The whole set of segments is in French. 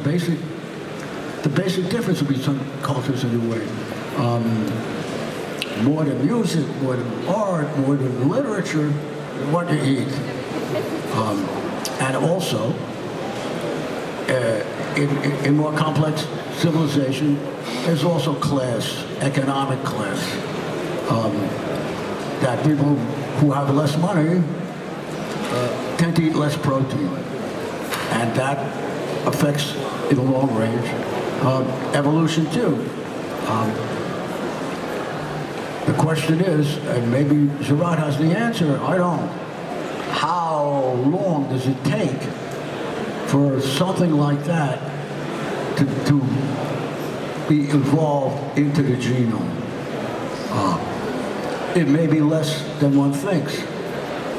the basic difference between some cultures in a way. More than music, more than art, more than literature, what you eat. And also, in more complex civilization, there's also class, economic class. That people who have less money tend to eat less protein. And that affects, in the long range, evolution too. The question is, and maybe Gerard has the answer, I don't. How long does it take for something like that to be evolved into the genome? It may be less than one thinks.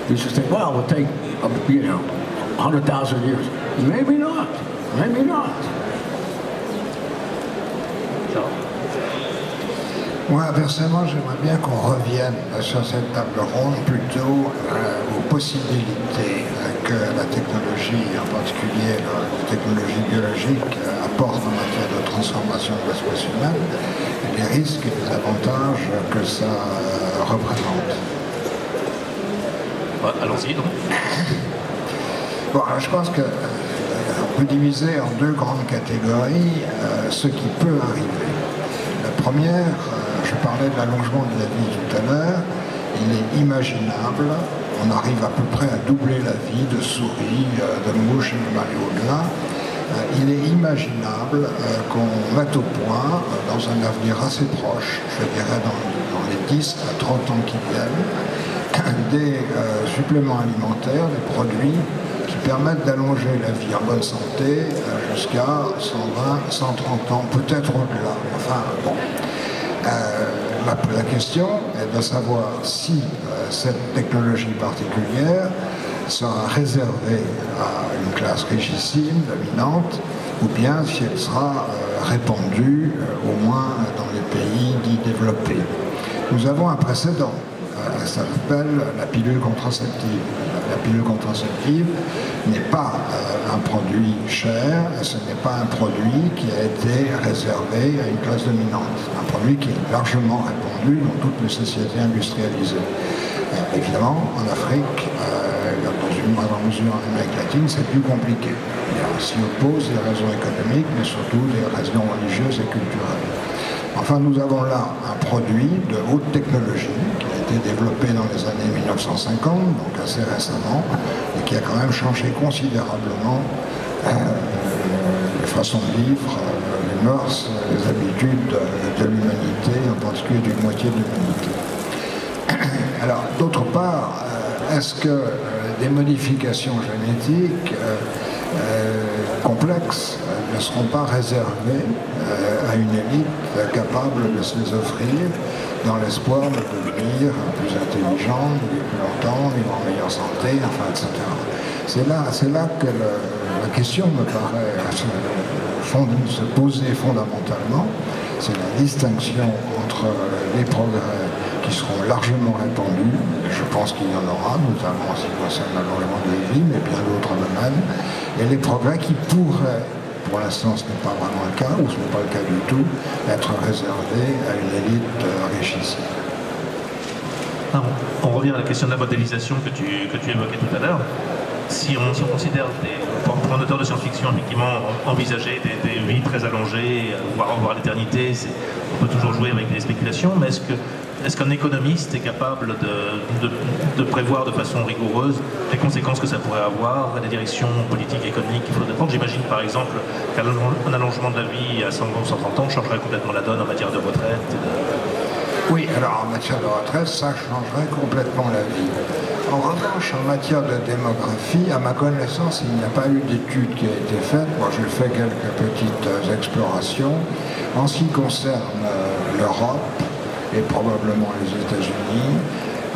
You just think, well, it'll take, 100,000 years. Maybe not. Maybe not. Moi, inversement, j'aimerais bien qu'on revienne sur cette table ronde plutôt aux possibilités que la technologie, en particulier la technologie biologique, apporte en matière de transformation de l'espèce humaine, et les risques et les avantages que ça représente. Allons-y, donc. Bon, alors je pense qu'on peut diviser en deux grandes catégories ce qui peut arriver. La première, je parlais de l'allongement de la vie tout à l'heure, il est imaginable, on arrive à peu près à doubler la vie de souris, de mouches et même aller au-delà. Il est imaginable qu'on mette au point, dans un avenir assez proche, je dirais dans les 10 à 30 ans qui viennent, des suppléments alimentaires, des produits qui permettent d'allonger la vie en bonne santé jusqu'à 120, 130 ans, peut-être au-delà. Enfin, bon. La question est de savoir si cette technologie particulière sera réservée à une classe richissime, dominante, ou bien si elle sera répandue au moins dans les pays dits développés. Nous avons un précédent. Ça s'appelle la pilule contraceptive. La pilule contraceptive n'est pas un produit cher, ce n'est pas un produit qui a été réservé à une classe dominante. Un produit qui est largement répandu dans toutes les sociétés industrialisées. Évidemment, en Afrique, dans une moindre mesure en Amérique latine, c'est plus compliqué. On s'y oppose des raisons économiques, mais surtout des raisons religieuses et culturelles. Enfin, nous avons là un produit de haute technologie qui a été développé dans les années 1950, donc assez récemment, et qui a quand même changé considérablement les façons de vivre, les mœurs, les habitudes de l'humanité, en particulier d'une moitié de l'humanité. Alors, d'autre part, est-ce que des modifications génétiques complexes ne seront pas réservées à une élite capable de se les offrir dans l'espoir de devenir plus intelligente, vivre plus longtemps, vivre en meilleure santé, enfin, etc. C'est là que la question me paraît se poser fondamentalement. C'est la distinction entre les progrès qui seront largement répandus, et je pense qu'il y en aura, notamment en ce qui concerne l'allongement de la vie, mais bien d'autres domaines, et les progrès qui pourraient, pour l'instant ce n'est pas vraiment le cas, ou ce n'est pas le cas du tout, être réservés à une élite richissime. On revient à la question de la modélisation que tu évoquais tout à l'heure. Si on considère, pour un auteur de science-fiction, effectivement, envisager des vies très allongées, voire revoir l'éternité, on peut toujours jouer avec des spéculations, mais est-ce qu'un économiste est capable de prévoir de façon rigoureuse les conséquences que ça pourrait avoir, les directions politiques et économiques qu'il faudrait prendre? J'imagine par exemple qu'un allongement de la vie à 100 ou 130 ans changerait complètement la donne en matière de retraite. Oui, alors en matière de retraite, ça changerait complètement la vie. En revanche, en matière de démographie, à ma connaissance, il n'y a pas eu d'étude qui a été faite. Moi, j'ai fait quelques petites explorations. En ce qui concerne l'Europe et probablement les États-Unis,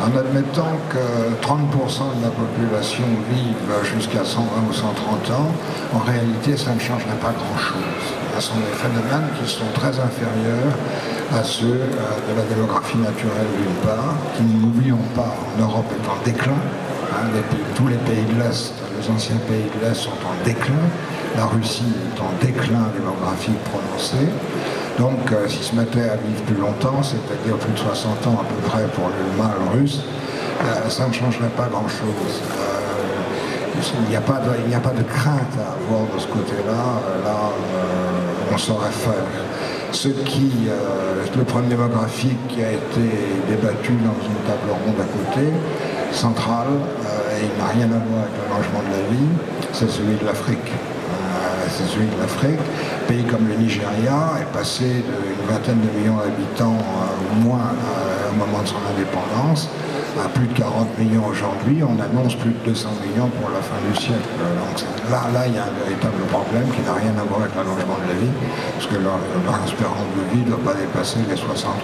en admettant que 30% de la population vive jusqu'à 120 ou 130 ans, en réalité, ça ne changerait pas grand-chose. Ce sont des phénomènes qui sont très inférieurs à ceux de la démographie naturelle d'une part, qui, ne l'oublions pas, en Europe est en déclin. Tous les pays de l'Est, les anciens pays de l'Est sont en déclin. la Russie est en déclin démographique prononcé. Donc, s'il se mettait à vivre plus longtemps, c'est-à-dire plus de 60 ans à peu près pour le mâle russe, ça ne changerait pas grand-chose. Il n'y a pas de crainte à avoir de ce côté-là. On saurait faire. Le problème démographique qui a été débattu dans une table ronde à côté, centrale, et il n'a rien à voir avec l'allongement de la vie, c'est celui de l'Afrique. Pays comme le Nigeria est passé d'une vingtaine de millions d'habitants au moins au moment de son indépendance à plus de 40 millions aujourd'hui. On annonce plus de 200 millions pour la fin du siècle. Donc là, il y a un véritable problème qui n'a rien à voir avec l'allongement de la vie, parce que leur espérance de vie ne doit pas dépasser les 60-70 ans.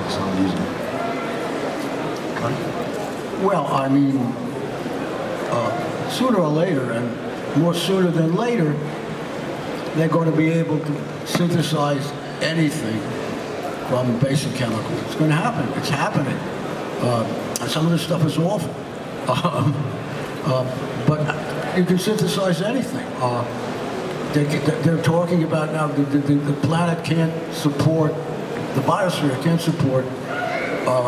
Well, I mean, sooner or later, and more sooner than later, they're going to be able to synthesize anything from basic chemicals. It's going to happen. It's happening. And some of this stuff is awful. But you can synthesize anything. They're talking about now the planet can't support, the biosphere can't support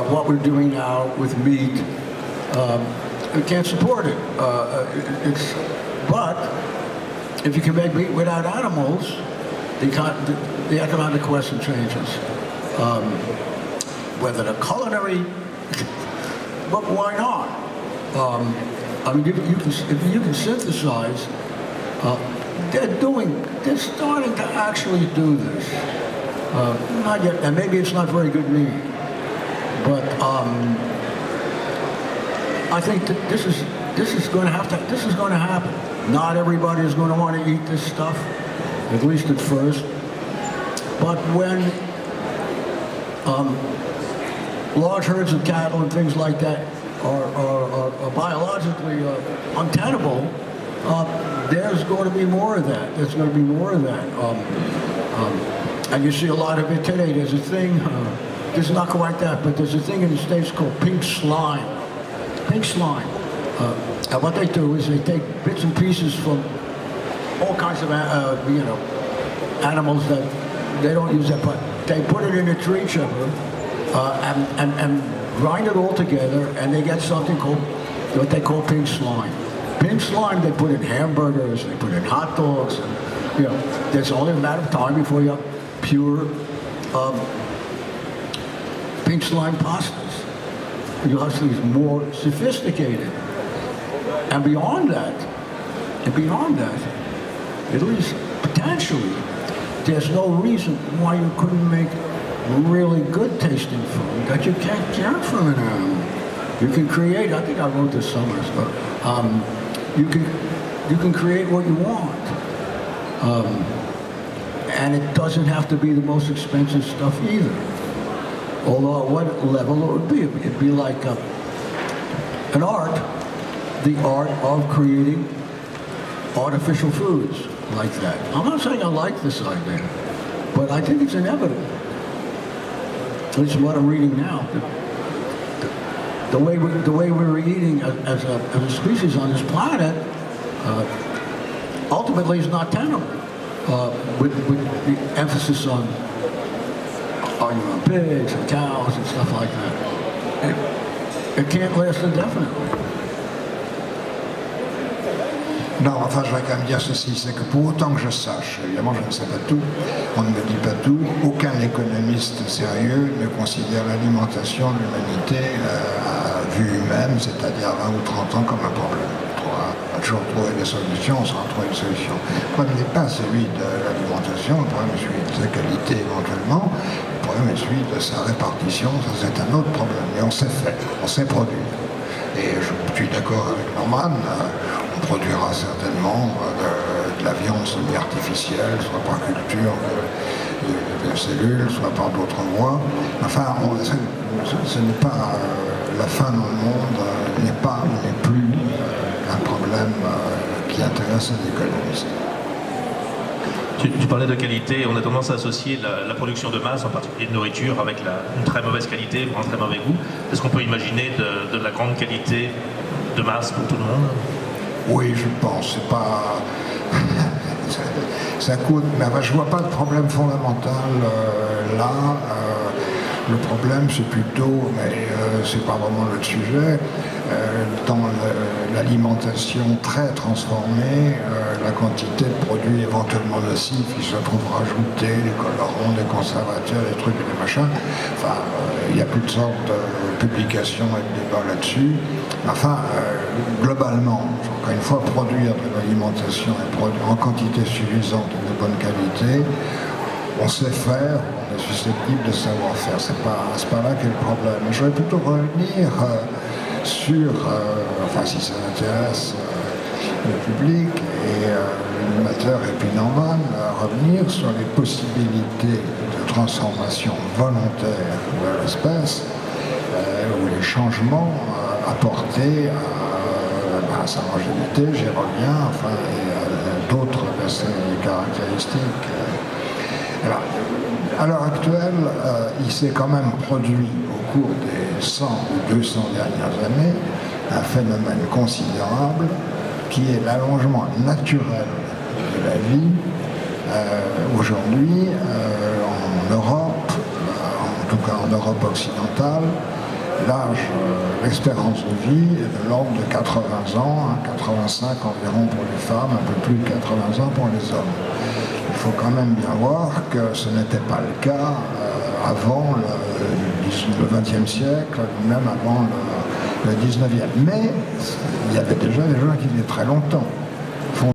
what we're doing now with meat. It can't support it. But if you can make meat without animals, the economic question changes. Whether the culinary, but why not? I mean, if you can synthesize, they're starting to actually do this. Not yet, and maybe it's not very good meat, but I think that this is going to happen. Not everybody is going to want to eat this stuff, at least at first. But when large herds of cattle and things like that are biologically untenable, there's going to be more of that. There's going to be more of that. And you see a lot of it today. There's a thing, it's not quite that, but there's a thing in the States called pink slime. Pink slime. And what they do is they take bits and pieces from all kinds of, animals that they don't use that, but they put it in a tree chipper and grind it all together, and they get something called what they call pink slime. Pink slime they put in hamburgers, they put in hot dogs, and there's only a matter of time before you have pure pink slime pastas. You'll have things more sophisticated. And beyond that, at least potentially, there's no reason why you couldn't make really good tasting food that you can't get from an animal. You can create, I think I wrote this somewhere, but you can create what you want. And it doesn't have to be the most expensive stuff either. Although at what level it would be. It'd be like an art, the art of creating artificial foods like that. I'm not saying I like this idea, but I think it's inevitable. At least what I'm reading now. The way we're eating as a species on this planet ultimately is not tenable. With the emphasis on pigs and cows and stuff like that. It can't last indefinitely. Non, enfin, je voudrais quand même dire ceci, c'est que pour autant que je sache, évidemment, je ne sais pas tout, on ne me dit pas tout, aucun économiste sérieux ne considère l'alimentation de l'humanité à vue humaine, c'est-à-dire 20 ou 30 ans, comme un problème. On va toujours trouver des solutions, on saura trouver une solution. Le problème n'est pas celui de l'alimentation, le problème est celui de sa qualité éventuellement, le problème est celui de sa répartition, ça c'est un autre problème. Et on sait faire, on sait produire. Et je suis d'accord avec Norman, on produira certainement de la viande semi-artificielle, soit par culture de cellules, soit par d'autres voies. Enfin, ce n'est pas la fin dans le monde, n'est plus un problème qui intéresse les économistes. Tu parlais de qualité, on a tendance à associer la production de masse, en particulier de nourriture, avec une très mauvaise qualité, voire un très mauvais goût. Est-ce qu'on peut imaginer de la grande qualité de masse pour tout le monde? Oui, je pense. C'est pas... ça coûte, mais enfin, je ne vois pas de problème fondamental là. Le problème, c'est plutôt, mais c'est pas vraiment le sujet, dans l'alimentation très transformée, la quantité de produits éventuellement nocifs qui se trouvent rajoutés, des colorants, des conservateurs, des trucs et des machins. Enfin, il y a toutes sortes de publications et de débats là-dessus. Enfin, globalement, encore une fois, produire de l'alimentation en quantité suffisante et de bonne qualité, on sait faire, on est susceptible de savoir faire. C'est pas là qu'est le problème. Je vais plutôt revenir sur, enfin si ça intéresse le public et l'animateur et puis Norman, revenir sur les possibilités de transformation volontaire de l'espèce ou les changements apportés à sa longévité, j'y reviens, enfin, et d'autres de ses caractéristiques. Alors, à l'heure actuelle, il s'est quand même produit au cours des 100 ou 200 dernières années un phénomène considérable qui est l'allongement naturel de la vie. Aujourd'hui, en Europe, en tout cas en Europe occidentale, l'espérance de vie est de l'ordre de 80 ans, 85 environ pour les femmes, un peu plus de 80 ans pour les hommes. Il faut quand même bien voir que ce n'était pas le cas avant le XXe siècle, même avant le XIXe. Mais il y avait déjà des gens qui vivaient très longtemps.